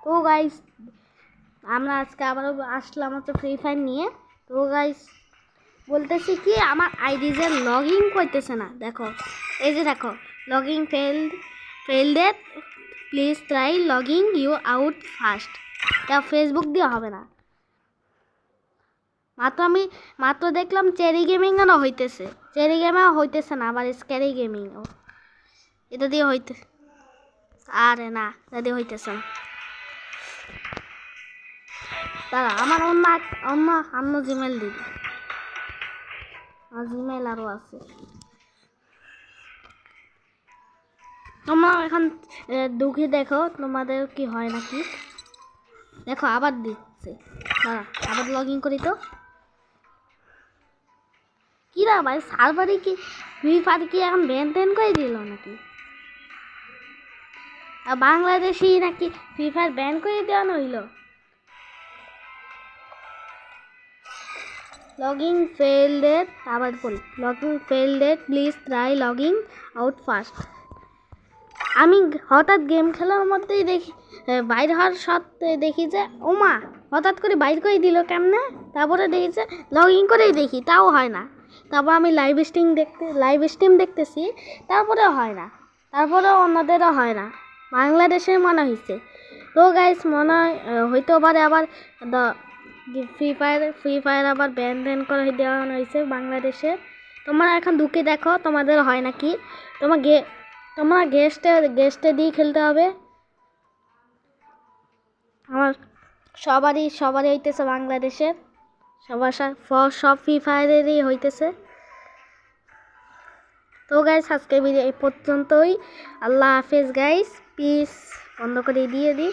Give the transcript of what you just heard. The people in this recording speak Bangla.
তো গাইস আমরা আজকে আবারও আসলাম হচ্ছে ফ্রি ফায়ার নিয়ে। তো গাইস বলতেছি কি আমার আইডি যে লগ ইন করতেছে না, দেখো এই যে দেখো log in failed please try logging you out first. তা ফেসবুক দিয়ে হবে না। মাত্র দেখলাম চেরি গেমিংও হইতেছে, চেরি গেমও হইতেছে না, আবার স্ক্যারি গেমিংও এটা দিয়ে হইতে, আরে না এটা দিয়ে হইতেছে না। দাঁড়া আমার অন্য জিমেল দিবি, জিমেল আরও আছে। তোমরা এখন ঢুকে দেখো তোমাদের কি হয় নাকি। দেখো আবার দিচ্ছে, দাঁড়া আবার লগ ইন করি। তো কি না ভাই সার্ভারে কি ফ্রি ফায়ার কি এখন ব্যান ট্যান করে দিল নাকি? আর বাংলাদেশি নাকি ফ্রি ফায়ার ব্যান করে দেওয়ানো হইল। লগিং ফেইলড, আবার বলি logging failed please try logging out first. আমি হঠাৎ গেম খেলার মধ্যেই দেখি বাইর হওয়ার সত্ত্বে দেখি যে ওমা হঠাৎ করে বাইর করে দিল কেমনে। তারপরে দেখি যে লগ ইন করেই দেখি তাও হয় না। তারপর আমি লাইভ স্ট্রিম দেখতেছি, তারপরেও হয় না, তারপরেও অন্যদেরও হয় না, বাংলাদেশের মনে হয়েছে। তো গাইস মনে হয় হইতেও পারে আবার ফ্রি ফায়ার আবার ব্যান করে দেওয়া হয়েছে বাংলাদেশে। তোমরা এখন ঢুকে দেখো তোমাদের হয় নাকি। তোমরা গেস্টে দিয়ে খেলতে হবে। আমার সবারই হইতেছে বাংলাদেশের, সব ফ্রি ফায়ারেরই হইতেছে। তো গাইস আজকে ভিডিও এই পর্যন্তই। আল্লাহ হাফেজ গাইস, পিস বন্ধ করে দিয়ে দিই।